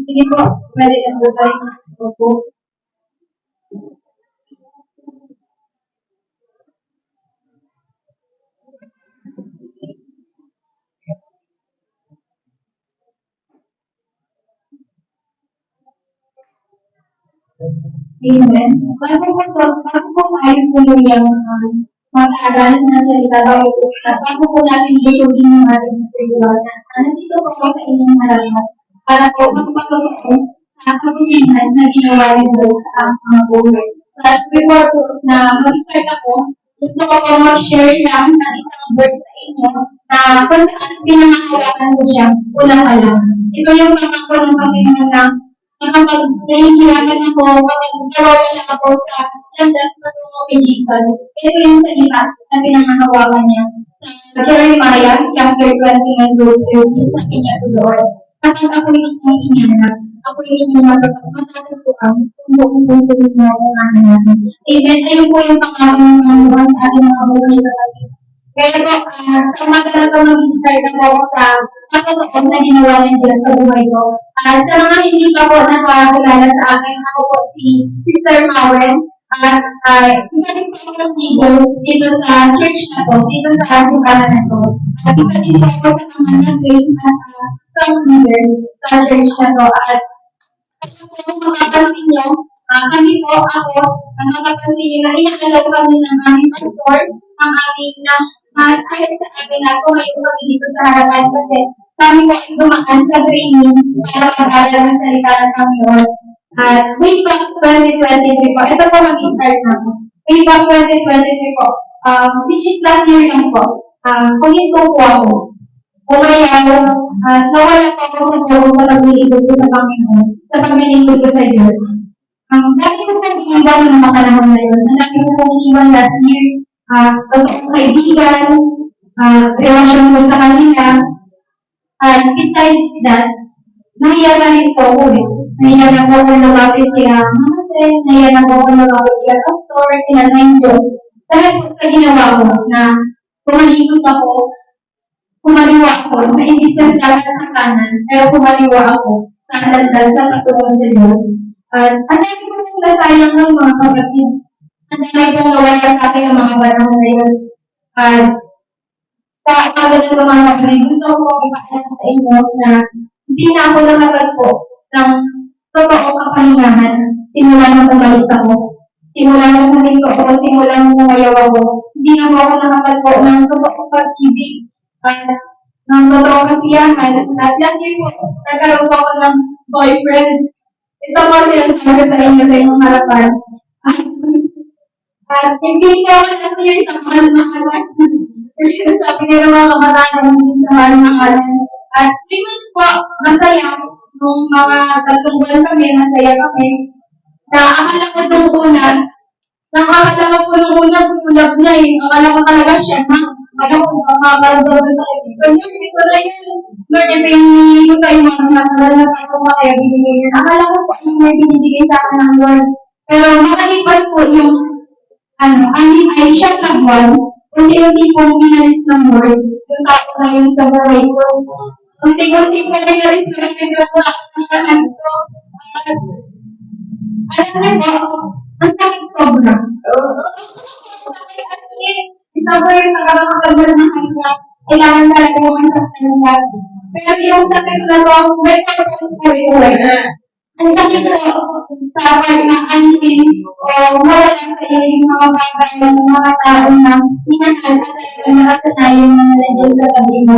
Sige po, pwede na po tayo. Opo. Amen. Bago po tayo tuluyang mag-aral na salita, bago po natin busugin yung ating spiritual nandito po ako sa inyong harapan para po magpapagod sa kabutihan na ginawa ni Diyos sa mga buhay. At before po na mag-start ako, gusto ko po mag-share lang ng isang verse sa inyo na kung saan pinangahawakan ko siya una pa lang. Ito yung pangako ng Panginoon na kapag nahihirapan ako, kapag nawawala ako sa landas patungo kay Jesus, ito yung salita na pinangahawakan niya. Sa Jeremiah chapter 29 verse 13, sabi niya to Lord, kapag ako'y inyong inyanap, ako'y inyong matatagpuan kung buong puso ninyo ang hanapin. Amen. Ayun po yung pangako ng Panginoon sa ating mga buhay kapatid. Kaya po, sa umaga na ito, mag-start na po ako sa pagkatoon na ginawa ng Diyos sa buhay ko. Sa mga hindi pa po nakakilala sa akin, ako po si Sister Mawen. At isa din po ako ng leader dito sa church na to, dito sa simbahan na to. At isa din po ako sa mga nag-train as a song leader sa church na to. At kung makapansin nyo, kami po, ako, makapansin nyo na inakalaw kami ng aming pastor, ng aming kahit sa amin na tumayo kami dito sa harapan kasi kami po ay dumaan sa training para mag-aral ng salita ng Panginoon. At way back 2023 po, ito po mag-start na po. Way back 2023 po, which is last year lang po, kuminto po ako. Umayaw, nawala po ako sa buo sa paglilingkod ko sa Panginoon, sa paglilingkod ko sa Diyos. Dami ko pong iniwan ng mga panahon na yun. Ang dami ko pong iniwan last year, totoong kaibigan, relasyon ko sa kanila. And besides that, nahiya na rin po ako eh. Nahiya na po ako lumapit kila Mase, nahiya na po ako lumapit kila Pastor, kila Nainjo. Dahil po sa ginawa ko na kumalikot ako, kumaliwa ako, na imbis na dapat sa kanan, pero kumaliwa ako sa landas sa patungo sa Diyos. At ang dami ko pong nasayang ng mga kapatid. Ang dami pong nawala sa akin ng mga panahon na yun. At sa umaga ng mga kapatid, gusto ko pong ipaalam sa inyo na hindi na ako nakatagpo ng totoong kapahingahan simula nang umalis ako. Simula nang huminto ako, simula nang umayaw ako, hindi na ako nakatagpo ng totoong pag-ibig at ng totoong kasiyahan. At last year po, nagkaroon po ako ng boyfriend. Ito po sinasabi sa inyo sa inyong harapan. At hindi ko ako last year sa mahal-mahalan. Sabi nga ng mga kabataan, hindi sa mahal-mahalan. At 3 months po, masaya. Nung mga 3 buwan kami, masaya kami. Na akala ko nung una, tutulab niya eh. Akala ko talaga siya, ha? Akala ko makakaroon sa kaibigan niya. Ito na yun. Lord, ito yung hinihingi ko sa iyo, mga naman na ako pa kaya binigay niya. Akala ko po yung may binibigay sa akin ng Lord. Pero makalipas po yung, ay siya nagwan. Unti-unti pong binalis ng Lord. Yung tao na yun sa buhay ko. Unti-unti po binalis na rin yung pagkakahan ko. Alam niyo po, ang sakit sobra. Ito po yung nakakapagod na kanya. Kailangan talaga yung masaktan ka. Pero yung sakit na to, may purpose po ito. Ang sakit po sa part na alisin o wala lang sa iyo yung mga bagay ng mga tao na minahal at talagang nakasanayan mo na nandiyan sa tabi mo.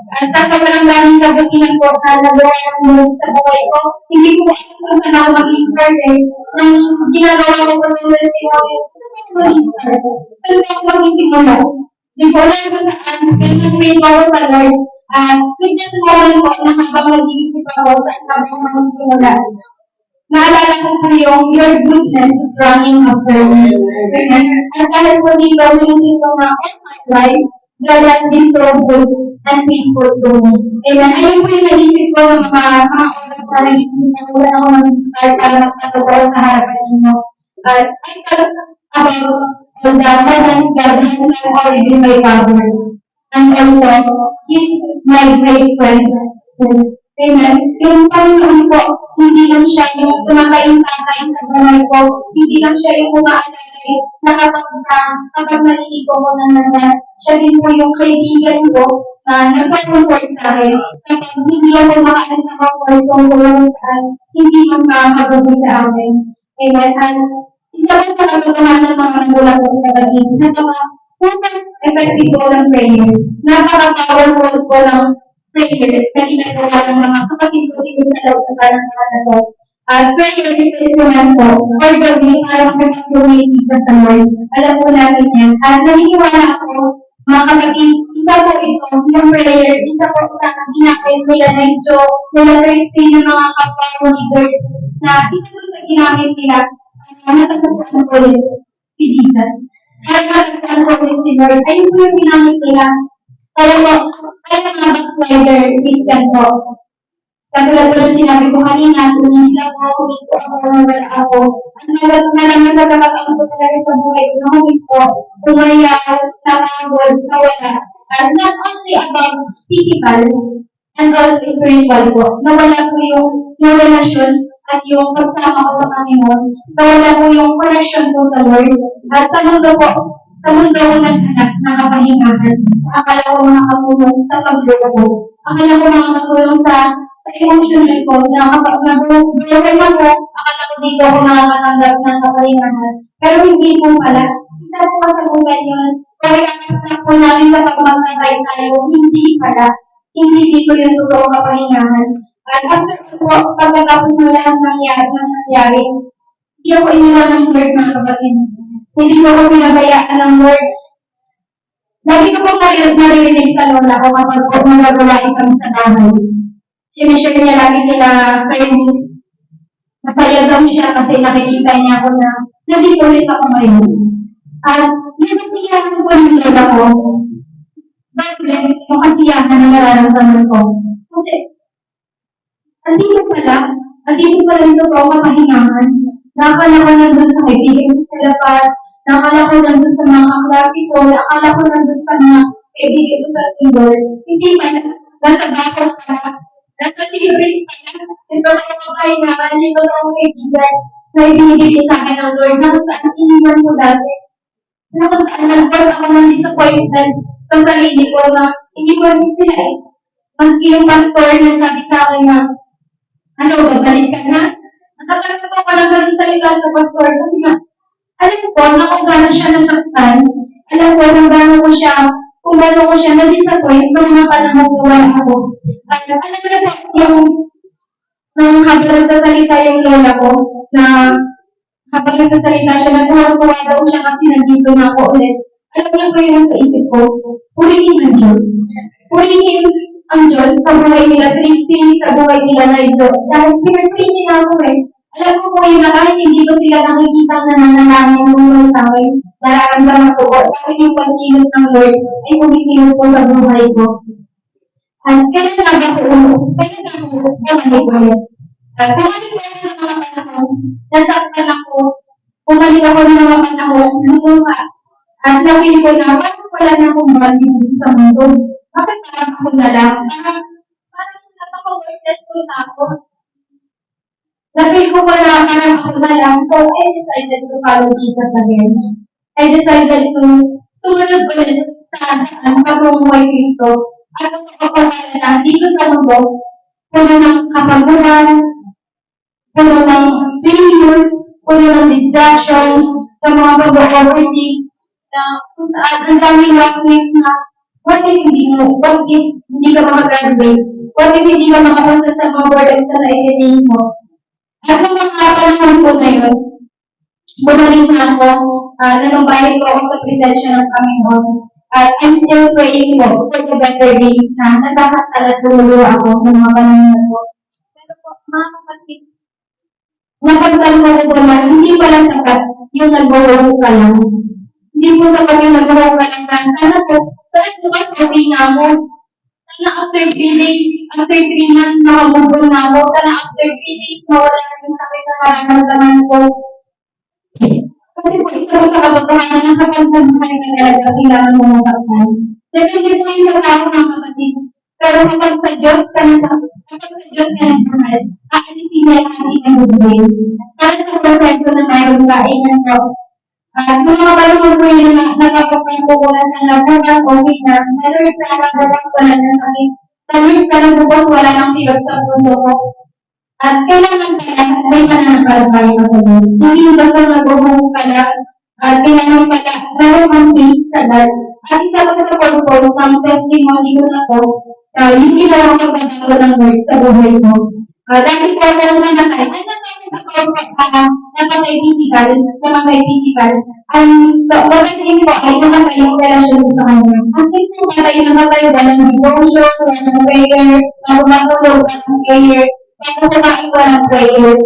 At sa sobrang daming kabutihan po na nagawa ng Lord sa buhay ko, hindi ko alam kung saan ako mag-i-start eh. Nang ginagawa ko ng testimony, saan ako mag-i-start? Saan ako mag-isimula? Hindi ko alam kung saan, kaya nag-pray ko ako sa Lord. At bigyan ko naman po na habang nag-iisip ako saan ako mag-isimula. Naalala ko po yung your goodness is running after me. At dahil po dito, naisip ko na all my life, God has been so good and faithful to me. Amen. Ayun po yung naisip ko ng mga oras na nag-iisip ako saan ako mag-start para magpatotoo sa harapan ninyo. At I thought about the moments God has not already been my father. And also, He's my great friend. Amen. Yung Panginoon po, hindi lang siya yung kumakain tatay sa buhay ko, hindi lang siya yung umaalala na kapag naliligo ko ng landas, siya din po yung kaibigan ko na nagpa-comfort sa akin. Kapag hindi ako makaalis sa comfort zone ko lang saan, hindi mas makakabuti sa akin. Amen. At isa lang sa katotohanan ng mga magulang ko kapatid, super effective po ng prayer. Napaka-powerful po ng prayer na ginagawa ng mga kapatid ko dito sa loob ng panahon na to. Prayer is the instrument po for the way para makapag-community ka sa Lord. Alam po natin yan. At naniniwala ako, mga kapatid, isa po ito, yung prayer, isa po sa ginamit nila nila Tracy ng mga kapwa leaders na isa po sa ginamit nila matagpuan ko rin si Jesus. At matagpuan ko rin si Lord. Ayun po yung ginamit nila. Kaya po, kaya mga backslider, Christian po. Katulad po na sinabi ko kanina, tumingin ako, humito ako, nawala ako. At maraming nagkakataon po talaga sa buhay ko, humito po, umayaw, napagod, nawala. And not only about physical, and also spiritual po. Nawala po yung relasyon at yung pagsama ko sa Panginoon. Nawala po yung connection ko sa Lord. At sa mundo po, sa mundo ko naghanap ng kapahingahan. Akala ko makakatulong sa pagloko. Akala ko makakatulong sa emotional ko na kapag nag-broken ako, akala ko dito ako makakatanggap ng kapahingahan. Pero hindi po pala. Isa po kasagutan yun. Kaya kakasap po namin sa pagmagtatay tayo, hindi pala. Hindi dito yung totoo kapahingahan. At after po, pagkatapos ng lahat nangyari, hindi ako iniwan ng Lord, mga kapatid. Hindi ko ako pinabayaan ng Lord. Lagi ko pong naririnig sa lola ko kapag po magagawain kami sa bahay. Sinishare niya lagi nila friendly. Masaya daw siya kasi nakikita niya ako na nandito ulit ako ngayon. At yung kasiyahan po ng lola ko, bakit yung kasiyahan na nararamdaman ko? Kasi, andito pala yung totoo kapahingahan. Nakakala ko nandun sa kaibigan ko sa labas, nakakala ko nandun sa mga kaklase ko, nakakala ko nandun sa mga kaibigan ko sa tindor. Hindi pala, nasa bakot pala, nasa tinuris pala, yung totoo kapahingahan, yung totoo kaibigan na ibinigay sa akin ng Lord, na kung saan iniwan ko dati. Na kung saan nag-cause ako ng disappointment sa sarili ko na hindi ko rin sila eh. Maski yung pastor na sabi sa akin na, babalik ka na? Natatanggap ako ng ganun salita sa pastor kasi nga, alam ko na kung gano'n siya nasaktan, alam ko kung gano'n ko siya na-disappoint nung mga panahon na wala ako. At alam ko na po, nung habang nagsasalita yung lola ko, na habang nagsasalita siya, natuwa daw siya kasi nandito na ako ulit. Alam niyo ko yung nasa isip ko, purihin ang Diyos. Purihin ang Diyos sa buhay nila, Tracy, sa buhay nila na Diyos. Dahil pinag-pray nila ako eh. Alam ko po yun na kahit hindi ko sila nakikita na nananangin ng sa akin, nararamdaman ko po, dahil yung pagkilos ng Lord ay kumikilos po sa buhay ko. At kailan nga ba ko bumalik ulit? Bumalik ko ng mga panahon, nasaktan ako, bumalik ako ng mga panahon, lumuha. At napili ko na, parang wala na akong balik sa mundo. Bakit parang ako na lang? Parang napaka-worthless ko na ako. Napili ko na parang ako na lang. So, I decided to follow Jesus again. I decided to sumunod ulit sa pagmumuhay Kristo. At ang pagpapalala na dito sa mundo, puno ng kapaguran, puno ng failure, puno ng distractions, ng mga pag-overthink, na kung saan ang daming wakit na what if hindi ka makagraduate? What if hindi ka makapasa sa mga board exam na itinig mo? At nung mga panahon ko na yun, bumalik na ako, nanumbalik ko ako sa presensya ng Panginoon. At I'm still praying po for the better days na nasasaktan at lumuluwa ako ng mga panahon na po. Pero po, mga kapatid, napagtanto ko po na hindi pala sapat yung nag-work ka lang. Hindi po sapat yung nag-work ka lang na sana bukas okay na ako. Sana after 3 days, after 3 months, makagubol na ako. Sana after 3 days, mawala na yung sakit na nararamdaman ko. Kasi po, isa ko sa katotohanan na kapag nagmahal ka talaga, kailangan mo masaktan. Depende po yung sa tao, mga kapatid. Pero kapag sa Diyos Diyos na nagmahal, aalisin niya lahat ng goodwill. Para sa proseso na mayroong kainan ko. At kung mga panahon ko yun na nakapagpapag ko na sa nabukas, okay na. Sa Lord, sa nabukas wala ng sakit. Sa Lord, sa nabukas wala ng pilot sa puso ko. At kailangan pala, may pananampalataya ka sa Diyos. Hindi basta nag-uhong ka lang, at kailangan pala, meron kang faith sa God. At isa ko sa purpose ng testimony ko na to, yung ginawa ko pagbabago ng words sa buhay ko. Dahil ko meron na naman, ay natakot ako namatay physical, bakit hindi ko ay namatay yung relasyon ko sa kanya. Kasi kung namatay, walang devotion, walang prayer, bago matulog, walang prayer, bago kumain, walang prayer.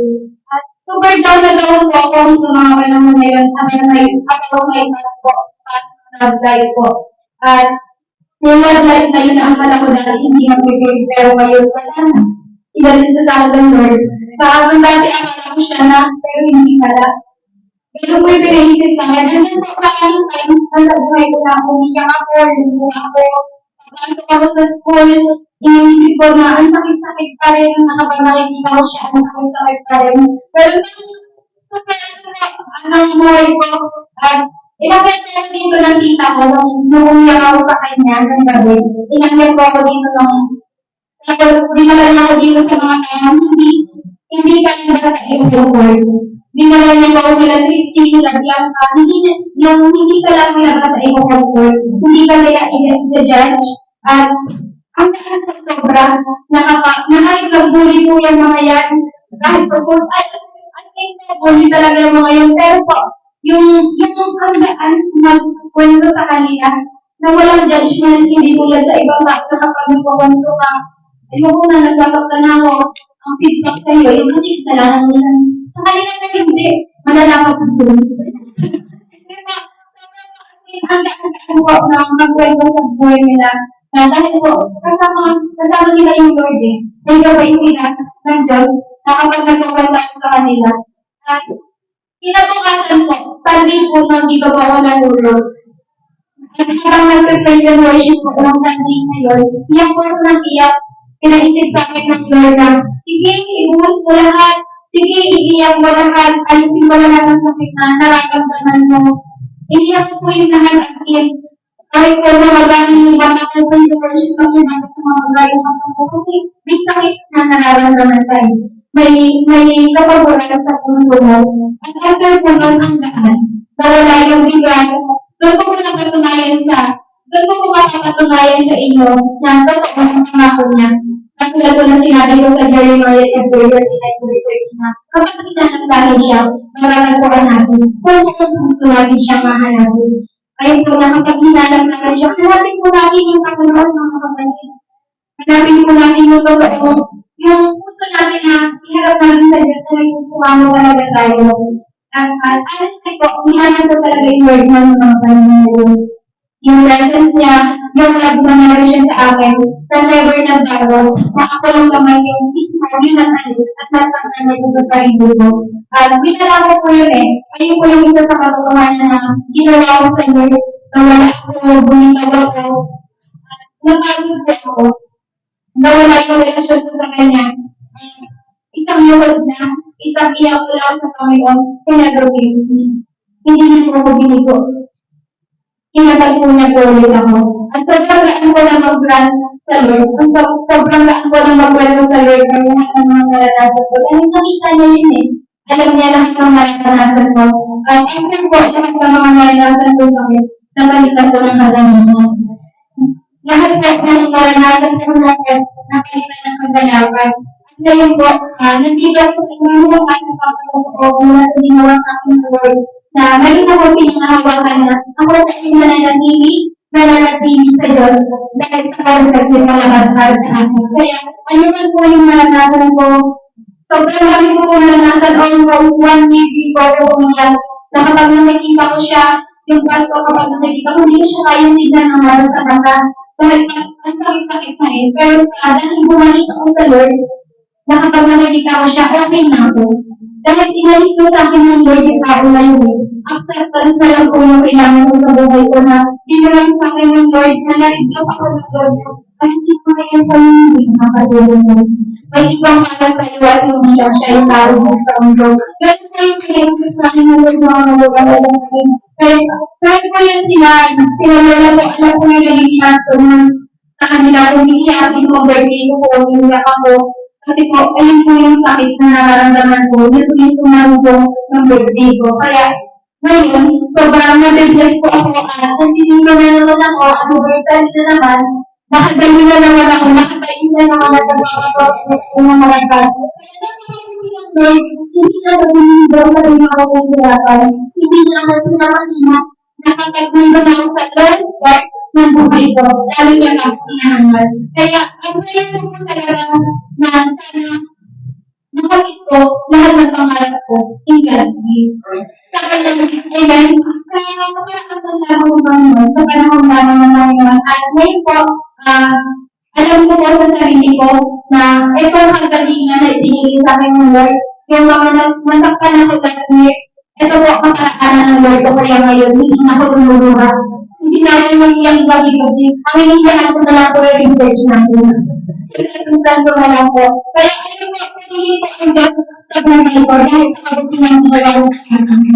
At super down na down po ako sa mga panahon na yun, ako may past love life po. At yung love life na yun, akala ko dahil hindi mag-prepare, pero ngayon wala na. Ibalis na sa ng Lord. Kaabang dati akala ko siya na, pero hindi pala. Ganun po yung pinaisip sa akin. And then po, maraming times na sa buhay ko na umiyak ako, lumuha ako, pagpasok ako sa school, iniisip ko na ang sakit-sakit pa rin, kapag nakikita ko siya, ang sakit-sakit pa rin. Pero ang buhay ko, at inakit ko dito ng tita ko, nung umiyak ako sa kanya ng gabi, inakit ko ako dito ng tapos, dinala niya ako dito sa mga tao, hindi ka na ba sa iyong word. Dinala niya ako nila Christine, nila Bianca, hindi ka lang nila sa iyong word. Hindi ka nila i-judge. At ang dahil ko sobra, nakaiklabuli po yung mga yan. Kahit po po, bully talaga yung mga yan. Pero po, yung ang daan magkwento sa kanila, na walang judgment, hindi tulad sa ibang tao na kapag magkwento ka, ayoko na, nagsasaktan na ako. Ang feedback sa'yo, yung kasi kasalanan nila. Sa kanila na hindi, malalaman ko doon. Diba? Ang daan po na magkwento sa buhay nila. Na dahil po, kasama nila yung Lord eh. May gabay sila ng Diyos na kapag nagkwento ako sa kanila. At kinabukasan po, Sunday po nung dito po ako natulog. At habang nag-praise and worship po ng Sunday ngayon, iyak po ako ng iyak. Pinaisip sa akin ng Lord na, sige, ibuhos mo lahat. Sige, iiyak mo lahat. Alisin mo lahat ng sakit na nararamdaman mo. Iniyak ko yung lahat as in. Kahit ko na magaling yung bata ko sa worship ng yung bata ko magaling yung bata ko. Kasi may sakit na nararamdaman tayo. May kapagulan sa puso mo. At after ko nun ang daan, nawala yung bigat. Doon ko napatunayan sa inyo na totoo ang pangako niya. Katulad ko na sinabi ko sa Jeremiah 39:13 na kapag hinanap natin siya, matatagpuan natin kung gusto natin siya mahanapin. Ayun po na kapag hinanap natin siya, hanapin po natin yung Panginoon mga kapatid. Hanapin po natin yung totoo, yung gusto natin na iharap natin sa Diyos na nagsusumamo talaga tayo. At honestly po, hinanap ko talaga yung word ng mga Panginoon. Yung presence niya, yung love na meron siya sa akin, na never nagbago, na ako lang naman yung mismo, yun ang alis, at nagtanggal ko sa sarili ko. At binala ko po yun eh. Ayun po yung isa sa katotohanan na ginawa ko sa Lord, nawala ako, bumitaw ako, napagod po ako, nawala yung relasyon ko sa Kanya. Isang lord na, isang iyak ko lang sa Panginoon, never fails me. Hindi niya po ako binigo. Inatag po niya po ulit ako. At sobrang gaan ko na mag-run sa Lord. Sobrang gaan ko na mag-run sa Lord ng lahat ng mga naranasan ko. Dahil nakita niya yun eh. Alam niya lahat ng naranasan ko. At after po, lahat ng mga naranasan ko sa akin, napalitan ko ng halamanan. Lahat po ng naranasan ko napalitan ng kagalapan. At ngayon po, nandito ako sa inyo mga kapatid ko mula sa ginawa sa akin ng Lord. Na ngayon ako pinangahawakan na ako sa inyo nananatili sa Diyos dahil sa pagkakas ng malakas para sa akin. Kaya, ano man po yung naranasan ko, sobrang kami ko po naranasan almost 1 year before ko umiyak, na kapag nakikita ko siya, yung pasto kapag nakikita ko, hindi ko siya kayang tignan ng mara sa mata. Dahil ang sakit-sakit na eh. Pero dahil bumalik ako sa Lord, na kapag nakikita ko siya, okay na ako. Dahil inalis na sa akin ng Lord yung tao na yun eh. Acceptance na lang po yung kailangan ko sa buhay ko na binalang sa akin ng Lord na narigyan ako ng Lord na ay sino na yan sa mga hindi makakatulong mo. May ibang para sa iyo at hindi lang siya yung tao mo sa mundo. Ganun na yung pinag sa akin ng Lord mga nagawala lang natin. Kahit po yan sila Lola po, alam ko yung naging pastor na sa kanila kung hindi happy sa birthday ko po, umiyak ako. Kasi po, ayun po yung sakit na nararamdaman ko. Yun po yung sumarubong ng birthday ko. Kaya, ngayon, sobrang nag-bless po ako at nagtitingo na naman ako, anniversary na naman, nakadali na naman ako, nakatayin na naman ako ng mga maragad. Kaya napakasindi ng Lord, hindi na nagmundo na rin ako ng hirapan. Hindi na ako pinapahinat, nakakagmundo na ako sa last part ng buhay ko, lalo na ako pinahangal. Kaya, ang prayer ko po talaga na sana makamit ko lahat ng pangarap ko in God's will. Sa kanyang, amen, sa nakaraan ng lahat ng Panginoon, sa panahon lamang ng Panginoon, at ngayon po, alam ko po sa sarili ko na ito ang kagalingan na ibinigay sa akin ng Lord, yung mga nasaktan ako last year, ito po ang paraanan ng Lord ko, kaya ngayon, hindi na ako lumulura. Hindi na ako magiging gabi-gabi. Ang hinihindihan ko na lang po yung research natin. Pinatutan ko na lang po. Kaya ayun po, patuloy po ang Diyos sa buhay ko dahil sa kabuti ng ginagawa sa akin.